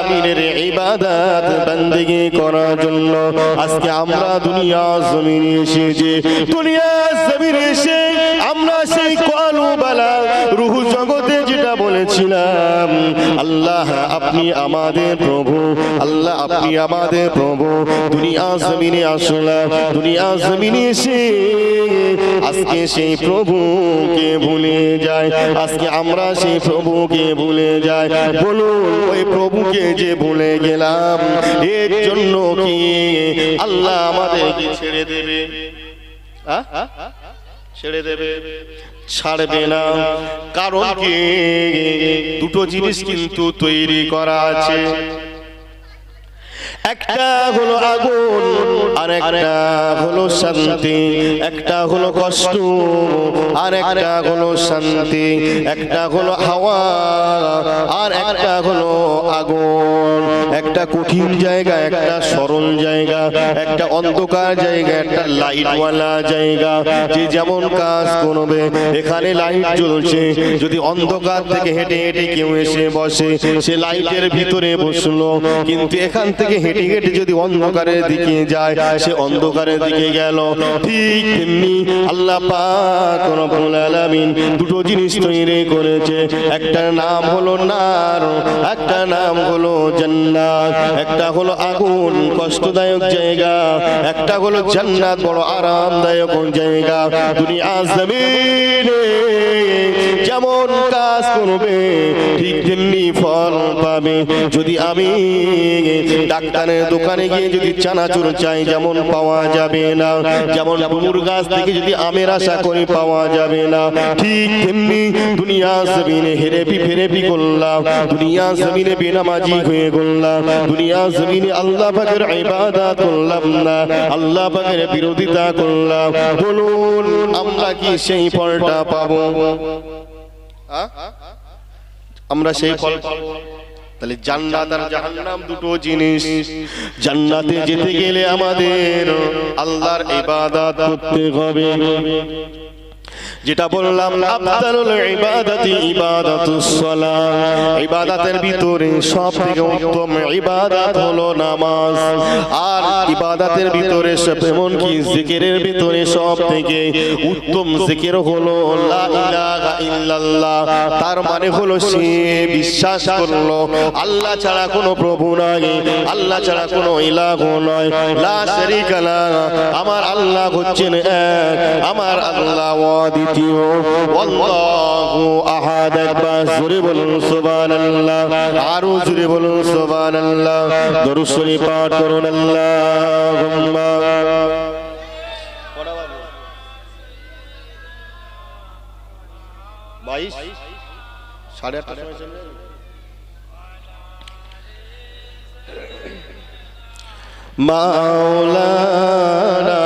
আলামিনের ইবাদত বندگی করার জন্য আজকে আমরা দুনিয়া জমিনে এসেছি। দুনিয়া জমিনে এসে আমরা সেই কালুবালা রূহ জগতে যেটা বলেছিলাম, আল্লাহ আপনি আমাদের প্রভু, আল্লাহ আপনি আমাদের প্রভু, দুনিয়া জমিনে আসলাম। দুনিয়া জমিনে এসে আজকে সেই প্রভুকে ভুলে যায়। আজকে আমরা সেই প্রভুকে ভুলে যাই। বলুন ওই প্রভুকে যে ভুলে গেলাম এর জন্য কি আল্লাহ আমাদেরকে ছেড়ে দেবে? ছেড়ে দেবে? ছাড়বে না। কারণ কি দুটো জিনিস কিন্তু তৈরি করা আছে, একটা হলো আগুন আর একটা হলো শান্তি, একটা হলো কষ্ট আর একটা হলো শান্তি, একটা হলো হাওয়া আর একটা হলো আগুন, একটা কঠিন জায়গা একটা সরল জায়গা, একটা অন্ধকার জায়গা একটা লাইটওয়ালা জায়গা। যে যেমন কাজ করবে, এখানে লাইট জ্বলছে, যদি অন্ধকার থেকে হেঁটে হেঁটে কেউ এসে বসে সে লাইটের ভিতরে বসলো, কিন্তু এখান থেকে হেঁটে হেঁটে যদি অন্ধকারের দিকে যায় সে অন্ধকারের দিকে গেল। ঠিক তেমনি আল্লাহ পাক রব্বুল আলামিন দুটো জিনিস তৈরি করেছে, একটা নাম হলো নার, একটা নাম হলো জান্নাত। একটা হলো আগুন কষ্টদায়ক জায়গা, একটা হলো জান্নাত বড় আরামদায়ক জায়গা। দুনিয়া জমিনে যেমন কাজ করবে ঠিক তেমনি ফল পাবে। যদি আমি ডাক্তারের দোকানে গিয়ে যদি চানাচুর চাই যেমন পাওয়া যাবে না, যেমন ডুমুর গাছ থেকে যদি আমের আশা করি পাওয়া যাবে না, ঠিক তেমনি দুনিয়া জমিনে হেরেপি ফেরেপি করলাম, দুনিয়া জমিনে বেনামাজি হয়ে করলাম, দুনিয়া জমিনে আল্লাহ পাকের ইবাদত করলাম না, আল্লাহ পাকের বিরোধিতা করলাম। বলুন আমরা কি সেই ফলটা পাবো? আমরা সেই ফল পাবো? তাহলে জান্নাত আর জাহান্নাম দুটো জিনিস। জান্নাতে যেতে গেলে আমাদের আল্লাহর ইবাদত করতে হবে। যেটা বললাম আফদালুল ইবাদাতি ইবাদাতুস সালাত, ইবাদতের ভিতরে সবথেকে উত্তম ইবাদত হলো নামাজ। আর ইবাদতের ভিতরে এমন কি জিকিরের ভিতরে সবথেকে উত্তম জিকির হলো লা ইলাহা ইল্লাল্লাহ। তার মানে হলো সে বিশ্বাস করলো আল্লাহ ছাড়া কোনো প্রভু নাই, আল্লাহ ছাড়া কোনো ইলাহ নয়, লা শারীকা লাহ, আমার আল্লাহ হচ্ছেন এক, আমার আল্লাহ ওয়াহিদ, আল্লাহু আহাদ। একবার জোরে বলুন সুবহানাল্লাহ, আরো জোরে বলুন সুবহানাল্লাহ। দরুদ শরীফ পাঠ করুন। আল্লাহুম্মা 22 8:30 চলে মাওলানা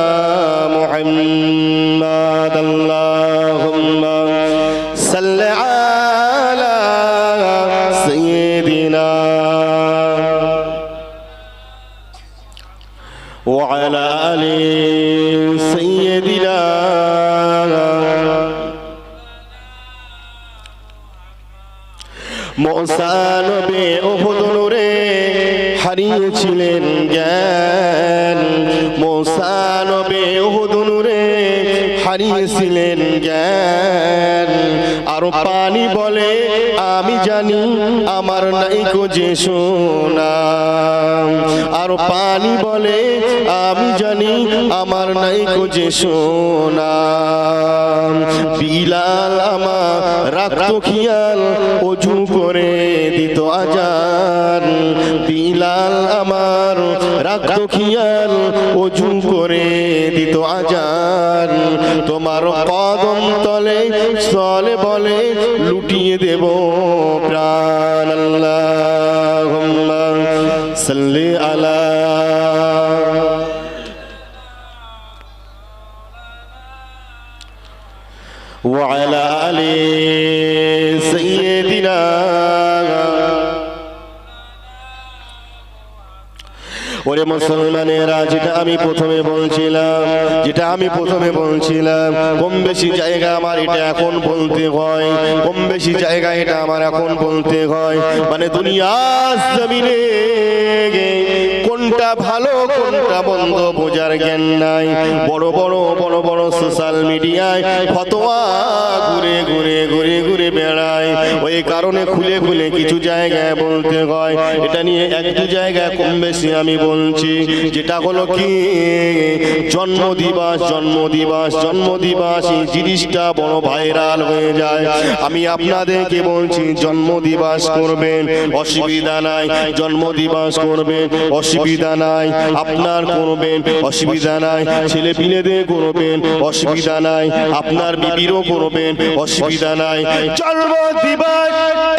মুহাম্মদ আল্লাহুম্মা সাল্লি আলা সাইয়্যিদিনা ওয়া আলা আলি সাইয়্যিদিনা। মুসা নবী উহুদ নূরে হারিয়েছিলেন জ্ঞান, মুসা নবী উহুদ নূরে হারিয়েছিলেন জ্ঞান। আর পানি বলে আমি জানি আমার নাইকো যে সোনা, আর পানি বলে আমি জানি আমার নাইকো যে সোনা। বিলাল আমার রাখতো খেয়াল ওযু করে দিত আজান, বিলাল আমার রাখতো খেয়াল ওযু করে দিত আজান। তোমার কদম তলে চলে বলে লুটিয়ে দেব প্রাণ। আল্লাহুম্মা সাল্লি আলা ওয়া আলা আলি সাইয়্যিদিনা। ওরে মুসলমানেরা, যেটা আমি প্রথমে বলছিলাম কম বেশি জায়গা আমার এটা এখন বলতে হয়, কম বেশি জায়গা এটা আমার এখন বলতে হয়। মানে দুনিয়ার জমিনে কোনটা ভালো কোনটা বন্ধ বোঝার জ্ঞান নাই। বড় বড় সোশ্যাল মিডিয়ায় ফতোয়া ঘুরে বেড়ায়, ওই কারণে খুলে কিছু জায়গায় বলতে হয়। এটা নিয়ে এক দু জায়গায় কম বেশি আমি বলছি। যেটা হলো কি জন্মদিবস এই জিনিসটা বড় ভাইরাল হয়ে যায়। আমি আপনাদেরকে বলছি জন্মদিবস করবেন, অসুবিধা নাই। জন্মদিবস করবেন, অসুবিধা নাই। আপনার করবেন, অসুবিধা নাই। ছেলে পিলেদের করবেন, অসুবিধা নাই। আপনার বিবিরও করবেন, অসুবিধা নাই। জন্মদিবস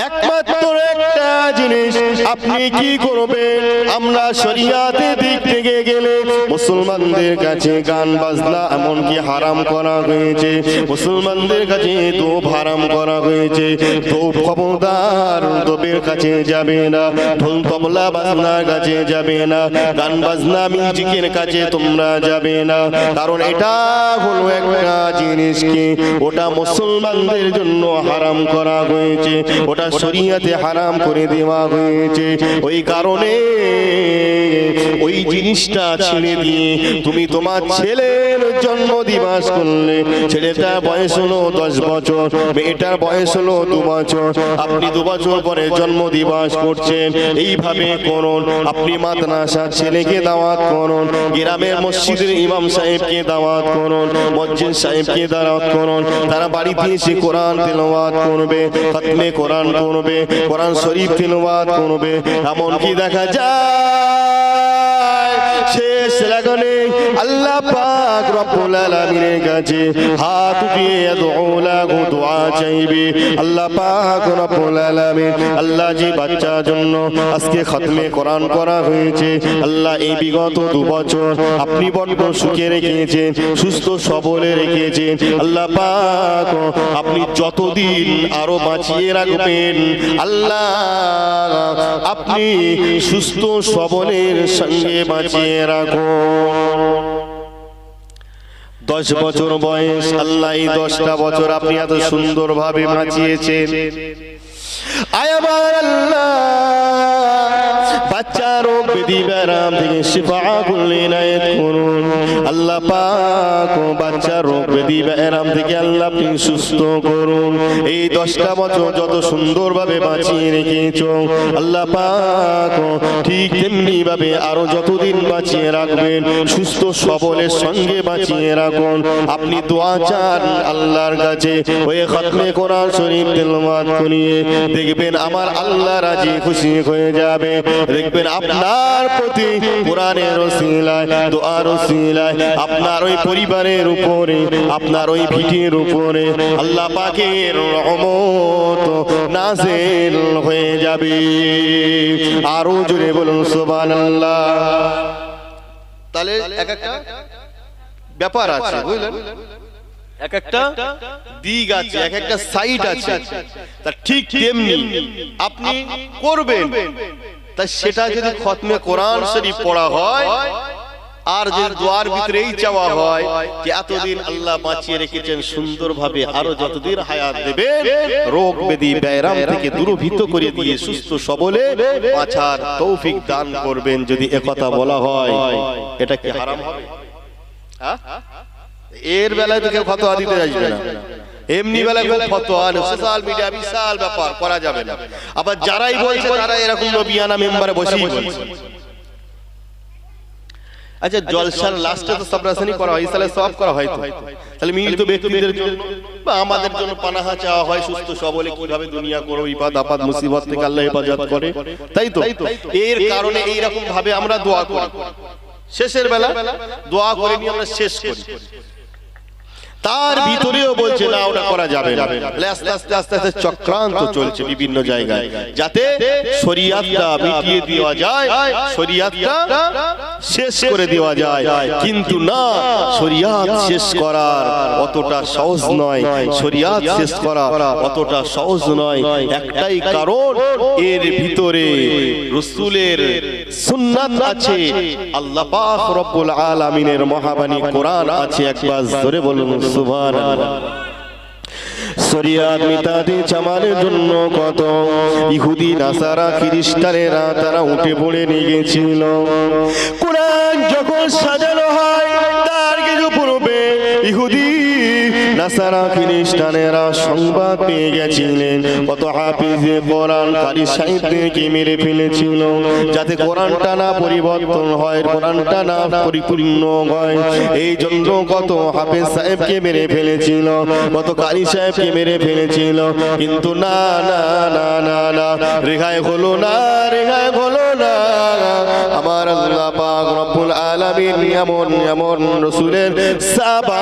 একমাত্র একটা জিনিস, আপনি কি করবেন? আমরা শরিয়াতের দিক থেকে গেলে মুসলমানদের কাছে গান বাজনা এমনকি হারাম করা হয়েছে। মুসলমানদের কাছে ধূপ হারাম করা হয়েছে। ধূপ খবরদার ধূপের কাছে যাবে না, ঢোল তবলা বাজনার কাছে যাবে না, গান বাজনা মিউজিকের কাছে তোমরা যাবে না। কারণ এটা হলো একটা জিনিস কি ওটা মুসলমানদের জন্য হারাম করা হয়েছে, ওটা শরীয়তে হারাম করে দেওয়া হয়েছে। ওই কারণে ওই জিনিসটা ছেড়ে দিয়ে তুমি তোমার ছেলের জন্মদিবস করলে, ছেলেটার বয়স হলো 10 বছর, মেয়েটার বয়স হলো 2 বছর, আপনি 2 বছর পরে জন্মদিবস করছেন। এইভাবে করুন। আপনি মাদ্রাসার ছেলেকে দাওয়াত করুন, গ্রামের মসজিদের ইমাম সাহেবকে দাওয়াত করুন, মসজিদ সাহেবকে দাওয়াত করুন। তারা বাড়িতে এসে কোরআন তেলাওয়াত করবে, খতমে কোরআন করবে, কোরআন শরীফ তেলাওয়াত করবে। এমনকি দেখা যায় শেষ লাগনে আল্লাহ পাক রব্বুল আলামিনের কাছে হাত উঠিয়ে দোয়া চাইবে। আল্লাহ পাক রব্বুল আলামিন, আল্লাহ যে বাচ্চার জন্য আজকে খতমে কোরআন করা হয়েছে, আল্লাহ এই বিগত 2 বছর আপনি বড্ড সুখে রেখেছেন, সুস্থ সবলে রেখেছেন। আল্লাহ পাক আপনি যতদিন আরো বাঁচিয়ে রাখবেন, আল্লাহ আপনি সুস্থ সবলের সঙ্গে বাঁচিয়ে রাখুন। 10 বছর বয়স, আল্লাহ এই 10টা বছর আপনি এত সুন্দরভাবে বাঁচিয়েছেন। বাচ্চা রোগ ব্যাধি ব্যারাম থেকে শিফা ইনায়েত করুন। আল্লাহ পাক বাচ্চা রোগ ব্যাধি ব্যারাম থেকে আল্লাহ আপনি সুস্থ করুন। এই 10টা বছর যত সুন্দরভাবে বাঁচিয়ে রেখেছো, আল্লাহ পাক ঠিক তেমনি ভাবে আরো যতদিন বাঁচিয়ে রাখবেন, সুস্থ সবলের সঙ্গে বাঁচিয়ে রাখুন। আপনি দোয়া চান আল্লাহর কাছে, ওই খতমে কোরআন শরীফ তেলাওয়াত করিয়ে দেখবেন আমার আল্লাহ রাজি খুশি হয়ে যাবে। দেখবেন আপনার প্রতি কোরআনের ওসিলায়, দোয়ার ওসিলায় আপনার ওই পরিবারের উপরে, আপনার ওই ভিটের উপরে আল্লাহ পাকের রহমত নাযিল হয়ে যাবে। আরো জোরে বলুন সুবহানাল্লাহ। তাহলে এক একটা ব্যাপার আছে, বুঝলেন? এক একটা দিক আছে, এক একটা সাইড আছে। তা ঠিক তেমনি আপনি করবেন। তাই সেটা যদি খতমে কোরআন শরীফ পড়া হয়, আর যদি দোয়ার ভিতরেই চাওয়া হয় যে এতদিন আল্লাহ বাঁচিয়ে রেখেছেন সুন্দরভাবে, আরো যতদিন হায়াত দেবেন, রোগ ব্যাধি ব্যারাম থেকে দূরভীত করে দিয়ে সুস্থ সবলে বাঁচার তৌফিক দান করবেন। যদি একথা বলা হয়, এটা কি হারাম হবে? এর বেলায় তো কেউ ফতোয়া দিতে আসবে না। এমনি বেলায় ফতোয়া সোশ্যাল মিডিয়া বিশাল ব্যাপার, করা যাবে না। আবার যারাই বলছে তারা এরকম নবিয়ানা মেম্বারে বসেই বলছে। আচ্ছা, জলসার লাস্টে তো সাবরাসানি করা হয়, ইসলামে সওয়াব করা হয়, তো তাহলে মৃত ব্যক্তিদের জন্য বা আমাদের জন্য পানাহা চাওয়া হয়, সুস্থ সবলে কিভাবে দুনিয়া করো, বিপদ আপদ মুসিবত থেকে আল্লাহ হেফাজত করে, তাই তো? এর কারণে এই রকম ভাবে আমরা দোয়া করি, শেষের বেলা দোয়া করে নিয়ে আমরা শেষ করি। তার ভিতরেও বলছে না, ওটা করা যাবে না। আস্তে আস্তে আস্তে আস্তে চক্রান্ত চলছে বিভিন্ন জায়গায়, যাতে শরীয়তটা মিটিয়ে দেওয়া যায়, শরীয়তটা শেষ করে দেওয়া যায়। কিন্তু না, শরীয়ত শেষ করার অতটা সহজ নয়, শরীয়ত শেষ করা অতটা সহজ নয়। একটাই কারণ, এর ভিতরে রাসূলের সুন্নাত আছে, আল্লাহ পাক রব্বুল আলামিনের মহাবাণী কোরআন আছে। একবার জোরে বলুন সুবহানাল্লাহ। শরিয়াত মিটাতে চামারের জন্য কত ইহুদি নাসারা খ্রিস্টানেরা তারা উঠে পড়ে নিয়ে গেছিল। কোরআন যখন সাজানো হয় তার কিছু পূর্বে ইহুদি নাসারা খ্রিস্টানেরা সংবাদ পেয়ে গেছিলেন কত হাফিজে কোরআন কারি সাহিত্যকে মেরে ফেলেছিল, যাতে কোরআনটা না পরিবর্তন হয়, কোরআনটা না পরিপূর্ণ হয়। এই জন্য কত হাফিজ সাহেবকে মেরে ফেলেছিল, কত কারি সাহেবকে মেরে ফেলেছিল। কিন্তু না না না না না, রেহাই হলো না, রেহাই হলো না। আমার আল্লাহ পাক রব্বুল আলামিন এমন এমন রাসূলের সাহাবা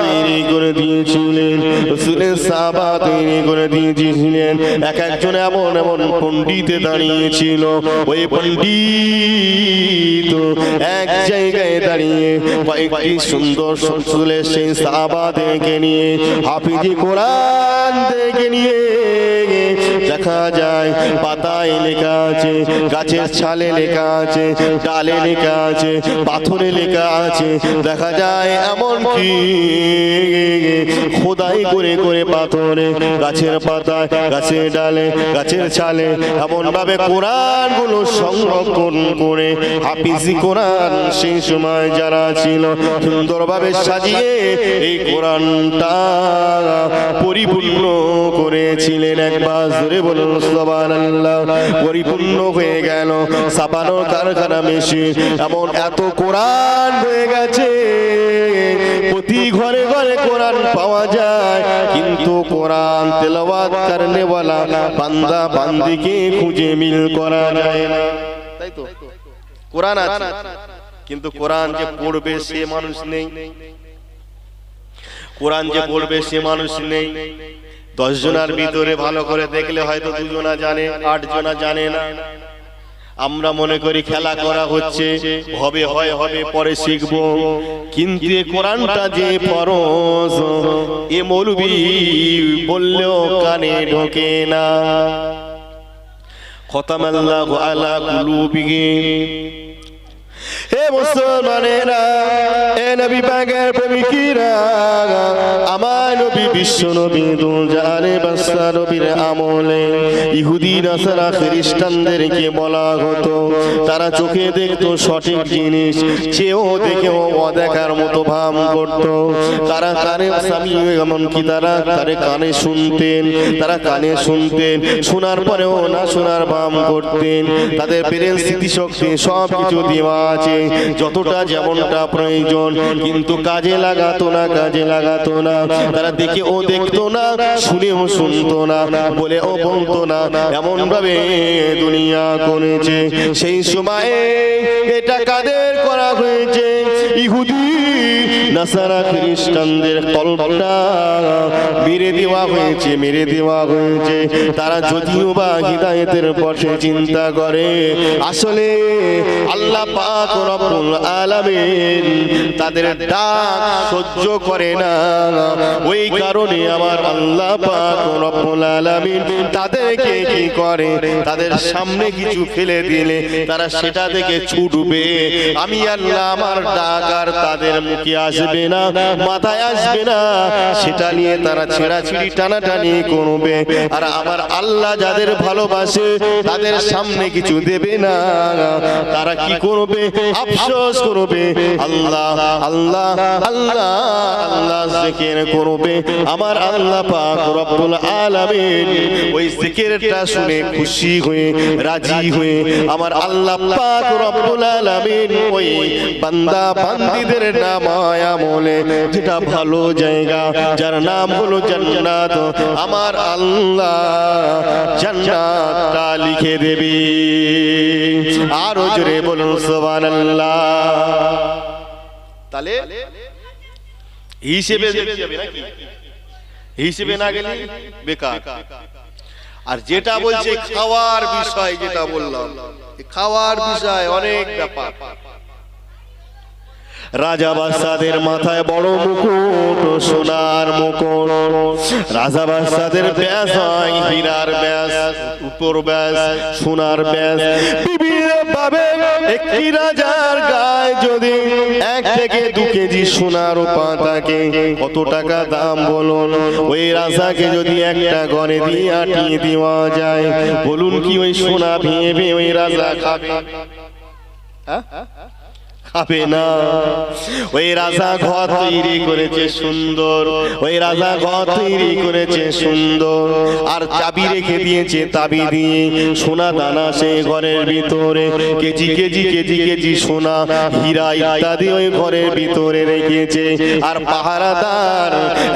তৈরি করে দিয়েছিলেন, রাসূলের সাহাবা তৈরি করে দিয়েছিলেন। এক একজন এমন এমন পণ্ডিতে দাঁড়িয়েছিল, ওই পণ্ডিত এক জায়গায় দাঁড়িয়ে কয়েকটি সুন্দর রাসূলের সেই সাহাবা দেখে নিয়ে হাফিজি কোরআন দেখে নিয়ে দেখা যায় পাতায় লেখা আছে, গাছের ছালে লেখা আছে, ডালে লেখা আছে, পাথরে লেখা আছে। দেখা যায় এমন কি খোদাই করে করে পাথরে, গাছের পাতায়, গাছের ডালে, গাছের ছালে এমন ভাবে কোরআন গুলো সংরক্ষণ করে হাফিজি কোরআন সেই সময় যারা ছিল সুন্দরভাবে সাজিয়ে এই কোরআনটা পরিপূর্ণ করেছিলেন। একবার জোরে বলুন সুবহানাল্লাহ। পরিপূর্ণ হয়ে গেল, ছাপানোর কারখানা মেশিন, এমন এত কোরআন হয়ে গেছে প্রতি ঘরে ঘরে কোরআন পাওয়া যায়, কিন্তু কোরআন তেলাওয়াত করনে ওয়ালা বান্দা বান্দিকে খুঁজে মিল করা যায় না। তাই তো কোরআন আছে কিন্তু কোরআন যে পড়বে সে মানুষ নেই, কোরআন যে পড়বে সে মানুষ নেই। 10 জনের ভিতরে ভালো করে দেখলে হয়তো 2 জনা জানে, 8 জনা জানে না। আমরা মনে করি খেলা করা হচ্ছে, হবে হয় হবে পরে শিখবো, কিন্তু এই কোরআনটা যে ফরজ এ মৌলবি বললেও কানে ঢোকে না। খতামাল্লাহু আলা কুলুবিহিম। হে মুসলমানেরা, এ নবী পাকের প্রেমিকরা, আমার নবী বিশ্ব নবী দুজাহানে বাদশা নবীর আমলে ইহুদি নাসারা খ্রিস্টানদেরকে বলা হতো, তারা চোখে দেখতো সঠিক জিনিস, চেয়েও দেখেও অদেখার মতো ভাব করত। তারা কানে স্বামী এমনকি তারা কানে শুনতেন, তারা কানে শুনতেন, শোনার পরেও না শোনার ভাব করতেন। তাদের ব্রেন স্মৃতিশক্তি সব কিছু দেওয়া আছে, যতটা যেমনটা প্রয়োজন, কিন্তু কাজে লাগাতো না, কাজে লাগাতো না। তারা দেখে ও দেখতো না, শুনেও শুনতো না, বলে ও বলতো না। এমন ভাবে দুনিয়া করেছে। সেই সময়ে এটা কাদের করা হয়েছে? ইহুদি নাসারা খ্রিস্টানদের কলবটা মেরে দেওয়া হয়েছে, মেরে দেওয়া হয়েছে। তারা যদিও বা হিদায়াতের পথে চিন্তা করে, আসলে আল্লাহ পাক রব্বুল আলামিন তাদের ডাক সহ্য করে না। ওই কারণে আমার আল্লাহ পাক রব্বুল আলামিন তাদেরকে কি করে, তাদের সামনে কিছু ফেলে দিলে তারা সেটা থেকে ছুটবে। আমি আল্লাহ আমার ডাক আর তাদের মুখে আসবে না, মাথায় আসবে না, সেটা নিয়ে তারা ছেঁড়াছিড়ি টানাটানি করবে। আর আমার আল্লাহ যাদের ভালোবাসে তাদের সামনে কিছু দেবে না, তারা কি করবে? আফসোস করবে। আল্লাহ আল্লাহ আল্লাহ আল্লাহ জিকির করবে। আমার আল্লাহ পাক রব্বুল আলামিন ওই জিকিরটা শুনে খুশি হয়ে রাজি হয়ে আমার আল্লাহ পাক রব্বুল আলামিন ওই বান্দা বান্দীদের নামায় আমলে যেটা ভালো জায়গা, যার নাম হলো জান্নাত, আমার আল্লাহ জান্নাতটা লিখে দেবে। আরো জোরে বলুন সুবহানাল্লাহ। তাহলে হিসেবে যাবে নাকি? হিসেবে না গেলে বেকার। আর যেটা বলছে খাওয়ার বিষয়, যেটা বললাম খাওয়ার বিষয় অনেক ব্যাপার। রাজা বাদশাদের মাথায় বড় মুকুট, সোনার মুকুট। রাজা বাদশাদের ব্যাস হয় হীরার ব্যাস, উপর ব্যাস সোনার ব্যাস। বিভিন্ন ভাবে একটি রাজার গায়ে যদি 1 থেকে 2 কেজি সোনা রূপা থাকে, কত টাকা দাম বলুন? ওই রাজাকে যদি একটা ঘরে দিয়ে আটিয়ে দেওয়া যায়, বলুন কি ওই সোনা ভেবে ওই রাজা খাবে? খাবে না। ওই রাজা ঘর তৈরি করেছে সুন্দর, ওই রাজা ঘর তৈরি করেছে সুন্দর, আর চাবি রেখে দিয়েছে তাবি দিয়ে সোনা দানা সে ঘরের ভিতরে কেজি কেজি কেজি কেজি সোনা হীরা ইত্যাদি ওই ঘরের ভিতরে রেখেছে, আর পাহারাদার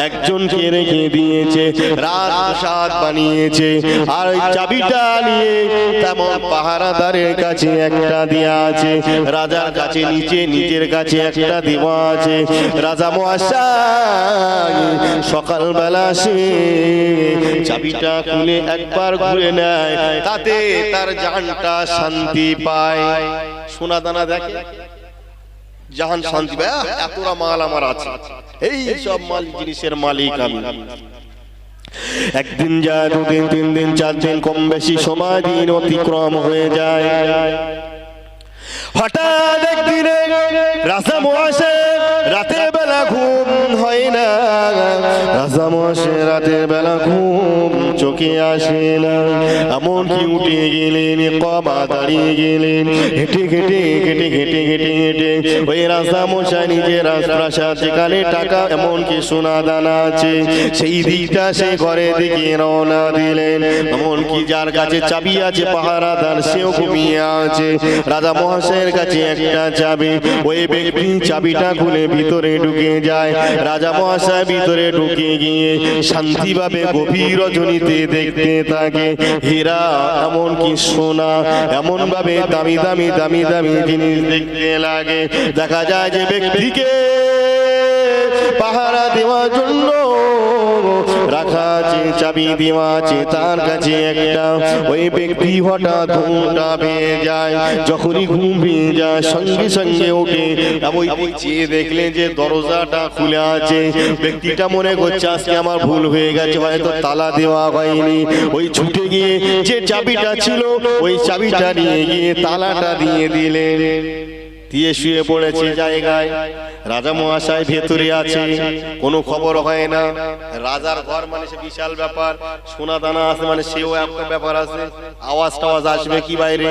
একজনকে রেখে দিয়েছে, রাজপ্রাসাদ বানিয়েছে, আর ওই চাবিটা নিয়ে তেমন পাহারাদারের কাছে একটা দেয়া আছে, রাজার কাছে নিজের কাছে একটা দেওয়া আছে। রাজা মহাশয় সকালবেলা সে চাবিটা খুলে একবার ঘুরে নেয়, তাতে তার জানটা শান্তি পায়। সোনা দানা দেখে জাহান শান্তি পায়, এতটা মাল আমার আছে, এই সব মাল জিনিসের মালিক আমি। একদিন যায়, 2 দিন, 3 দিন, 4 দিন, কম বেশি সময় দিন অতিক্রম হয়ে যায়। হঠাৎ একদিনে রাজা মহাশয় রাতের বেলা ঘুম হয় না, রাজা মহাশয় রাতের বেলা ঘুম চোখে আসে না, এমনকি উঠে গেলেন, কমা দাঁড়িয়ে গেলেন, হেঁটে হেঁটে হেঁটে হেঁটে হেঁটে হেঁটে ওই রাজা মহাশয় নিজের রাজপ্রাসাদ যেখানে টাকা এমনকি সোনা দানা আছে সেই দিকটা সে ঘরের দিকে রওনা দিলেন। এমনকি যার কাছে চাবি আছে পাহারাদার সেও ঘুমিয়ে আছে, রাজা মহাশয়ের কাছে একটা চাবি, ওই ব্যক্তি চাবিটা খুলে ভিতরে ঢুকে যায়। রাজা মহাশয় ভিতরে ঢুকে গিয়ে শান্তিভাবে গভীর রজনীতে দেখতে থাকে হীরা এমনকি সোনা, এমন ভাবে দামি দামি দামি দামি জিনিস দেখতে লাগে। দেখা যায় যে ব্যক্তিকে পাহারা দেওয়ার জন্য রাখা আছে, চাবি দেওয়া আছে তার কাছে একটা, ওই ব্যক্তি হঠাৎ ঘুমটা ভেঙে যায়। যখনই ঘুম ভেঙে যায় সঙ্গে সঙ্গে উঠে ওই চেয়ে দেখলেন যে দরজাটা খুলে আছে। ব্যক্তিটা মনে করছে আজকে আমার ভুল হয়ে গেছে, হয়তো তালা দেওয়া হয়নি। ওই ছুটে গিয়ে যে চাবিটা ছিল ওই চাবিটা নিয়ে গিয়ে তালাটা দিয়ে দিলেন, দিয়ে শুয়ে পড়েছে জায়গায়। রাজা মহাশয় ভেতরে আছে, কোনো খবর হয় না। রাজার ঘর মানে সে বিশাল ব্যাপার, সোনা দানা আছে মানে সেও একটা ব্যাপার আছে, আওয়াজ টাওয়াজ আসবে কি বাইরে?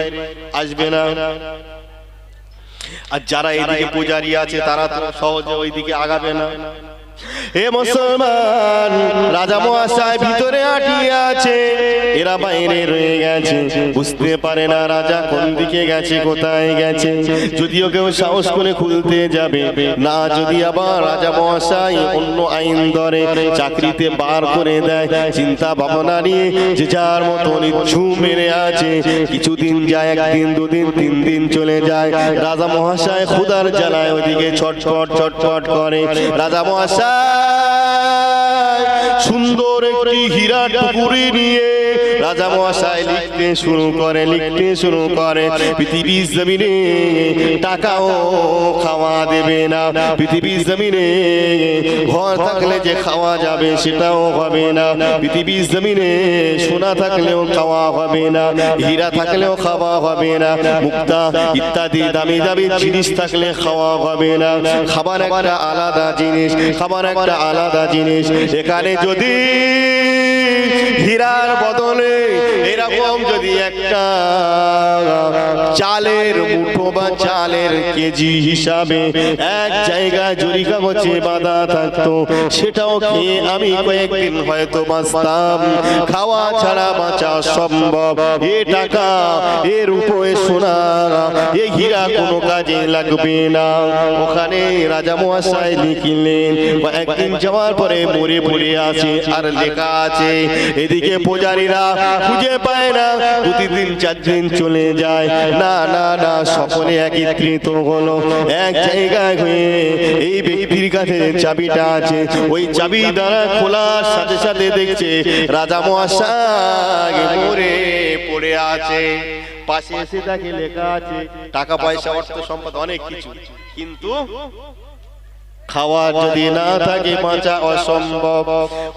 আসবে না। আর যারা এদিকে পূজারি আছে তারা তো সহজে ওইদিকে আগাবে না। এ মুসলমান, রাজা মহাশয় ভিতরে আটকে আছে, এরা বাইরে রয়ে গেছে, বুঝতে পারে না রাজা কোন দিকে গেছে, কোথায় গেছে। যদিও কেউ সাহস করে খুলতে যাবে না, যদি আবার রাজা মহাশয় অন্য আইন ধরে চাকরিতে বার করে দেয়, চিন্তা ভাবনা নিয়ে যে যার মতো নিচ্ছু মেরে আছে। কিছুদিন যায়, 1 দিন, 2 দিন, 3 দিন চলে যায়। রাজা মহাশয় ক্ষুধার জ্বালায় ওইদিকে ছটফট ছটফট করে। রাজা মহাশয় সুন্দর একটি হীরা টুকুরি নিয়ে রাজা মহাশয় লিখতে শুরু করে পৃথিবীর জমিনে টাকাও খাওয়া দেবে না, পৃথিবীর জমিনে ঘর থাকলে যে খাওয়া যাবে সেটাও হবে না, পৃথিবীর জমিনে সোনা থাকলেও খাওয়া হবে না, হীরা থাকলেও খাওয়া হবে না, মুক্তা ইত্যাদি দামি দামি জিনিস থাকলে খাওয়া হবে না। খাবার একটা আলাদা জিনিস, খাবার একটা আলাদা জিনিস। এখানে যদি হীরার বদলে এরকম যদি একটা চালের মুঠো বা চালের কেজি হিসাবে এক জায়গায় জরি কাগজে বাঁধা থাকতো, সেটাও খেয়ে আমি কয়েকদিন হয়তো বাঁচতাম। খাওয়া ছাড়া বাঁচা সম্ভব। এ টাকা, এ রূপো, এ সোনা, এ হীরা কোনো কাজে লাগবে না। ওখানে রাজা মহাশয় লিখলেন, একদিন যাওয়ার পরে মরে পড়ে আছে আর লেখা আছে। এদিকে পূজারীরা খুঁজে পায় না, 2 দিন 4 দিন চলে যায়, না না না, সকলে একত্রিত হলো এক জায়গায় হয়ে এই ব্যক্তির কাছে চাবিটা আছে। ওই চাবি দ্বারা খোলার সাথে সাথে দেখছে রাজা মহাশয় মরে পড়ে আছে। পাশে এসে তাকে লেখা আছে টাকা পয়সা অর্থ সম্পদ অনেক কিছু, কিন্তু খাওয়া যদি না থাকে বাঁচা অসম্ভব।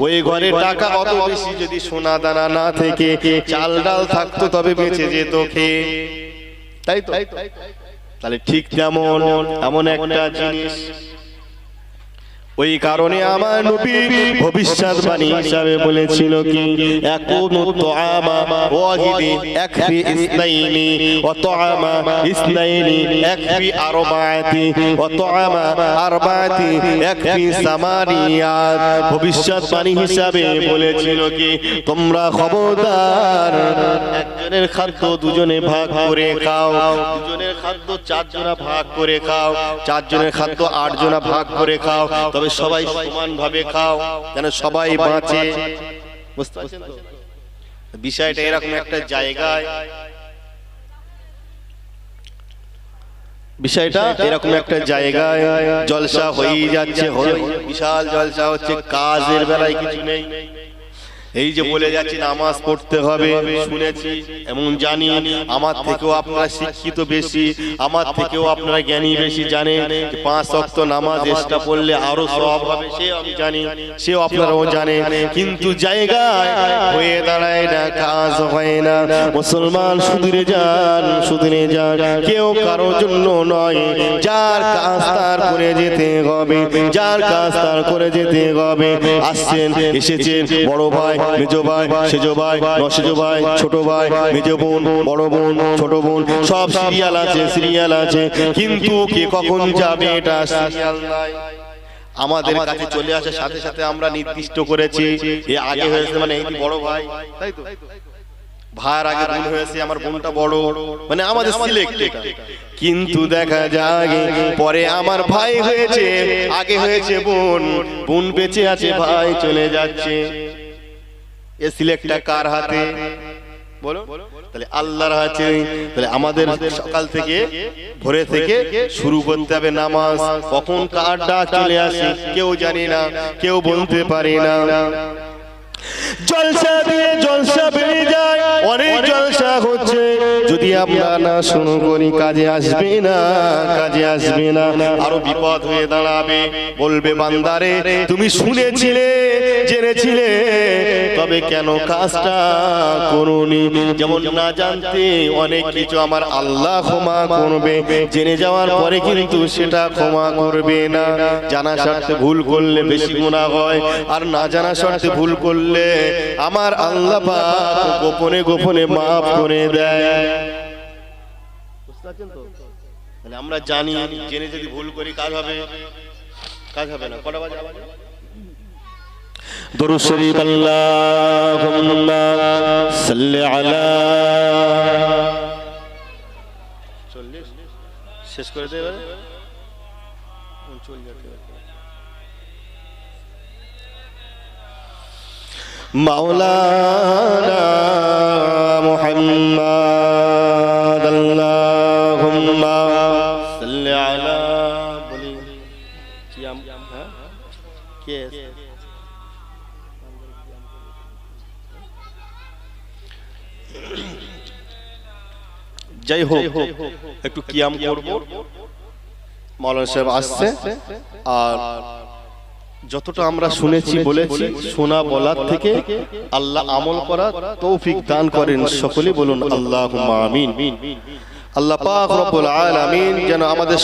ওই ঘরে টাকা অত বেশি যদি সোনা দানা না থেকে চাল ডাল থাকতো তবে বেঁচে যেত খেয়ে, তাই তো? তাহলে ঠিক যেমন এমন একটা জিনিস, ওই কারণে আমার নবী ভবিষ্যৎবাণী হিসাবে বলেছিল কি, ইয়াকুনু তুআমা ওয়াহিদি ইয়াকফি ইসনাইনি ওয়া তুআমা ইসনাইনি ইয়াকফি আরবাআতি ওয়া তুআমা আরবাআতি ইয়াকফি সামানিয়াত। ভবিষ্যৎবাণী হিসাবে বলেছিল কি, তোমরা খবরদার একজনের খাদ্য দুজনে ভাগ করে খাও, দুজনের খাদ্য চারজনা ভাগ করে খাও, চারজনের খাদ্য আটজনা ভাগ করে খাও, তবে সবাই সমান ভাবে খাও যেন সবাই বাঁচে। বুঝতে পারছেন তো? বিষয়টা এরকম একটা জায়গায়, বিষয়টা এরকম একটা জায়গায় জলসা হয়ে যাচ্ছে, বিশাল জলসা হচ্ছে, কাজের বেলায় কিছু নেই। এই যে বলে যাচ্ছি নামাজ পড়তে হবে, শুনেছি এমন জানি, আমার থেকেও আপনারা শিক্ষিত বেশি, আমার থেকেও আপনারা জ্ঞানী বেশি, জানেন 5 ওয়াক্ত নামাজ এক্সট্রা পড়লে আরো সওয়াব হবে, সে আমি জানি, সেও আপনারাও জানেন, কিন্তু জায়গায় হয়ে দাঁড়ায় না, কাজ হয় না। মুসলমান সুধরে যান, সুধরে যান, কেউ কারোর জন্য নয়, যার কাজ তার করে যেতে হবে, যার কাজ তার করে যেতে হবে। আসছেন, এসেছেন বড় ভাই, মেজো ভাই, সেজো ভাই, নসেজো ভাই, ছোট ভাই, মেজো বোন, বড় বোন, ছোট বোন, সব সিরিয়াল আছে, সিরিয়াল আছে, কিন্তু কে কখন যাবে এটা সিরিয়াল নাই। আমাদের কাছে চলে আসার সাথে সাথে আমরা নির্দিষ্ট করেছি এ আগে হয়েছে মানে এই বড় ভাই, তাই তো? ভাইয়ের আগে বোন হয়েছে, আমার বোনটা বড়, মানে আমাদের সিলেক্ট। কিন্তু দেখা যায় পরে আমার ভাই হয়েছে, আগে হয়েছে বোন, বোন বেঁচে আছে, ভাই চলে যাচ্ছে। এ সিলেক্টটা কার হাতে বলো? তাহলে আল্লাহর হাতে। তাহলে আমাদের সকাল থেকে ভোরে থেকে শুরু করতে হবে নামাজ, কখন কার ডাক চলে আসে কেউ জানি না, কেউ বলতে পারি না। জলসা দিয়ে জলসা বেড়ে যায়, অনেক জলসা হচ্ছে, যদি আমরা না শুরু করি কাজে আসবে না, কাজে আসবে না, আরো বিপদ হয়ে দাঁড়াবে। বলবে বান্দারে তুমি শুনেছিলে, জেনেছিলে, তবে কেন কাজটা করোনি? যেমন না জানতে অনেক কিছু আমার আল্লাহ ক্ষমা করবে, জেনে যাওয়ার পরে কিন্তু সেটা ক্ষমা করবে না। জানা স্বার্থে ভুল করলে বেশি গুনাহ হয়, আর না জানা স্বার্থে ভুল করলে আমার আল্লাহ পাক গোপনে গোপনে মাফ করে দেয়। তাহলে আমরা জানি, জেনে যদি ভুল করি কাজ হবে, কাজ হবে না। কটা বাজে? দুরূদ শরীফ আল্লাহুম্মা সাল্লি আলা 40 শেষ করে দেবে, 39 মাওলানা মুহাম্মদ আল্লাহুম্মা সাল্লি আলা, বলি কিয়াম, হ্যাঁ কে যাই হোক একটু কিয়াম করব। মাওলানা সাহেব আসছে, আর যতটা আমরা শুনেছি বলেছি, শোনা বলার থেকে আল্লাহ আমল করার তৌফিক দান করেন। সকলে বলুন আল্লাহুম্মা আমিন। আল্লাহ পাক রব্বুল আলামিন যেন আমাদের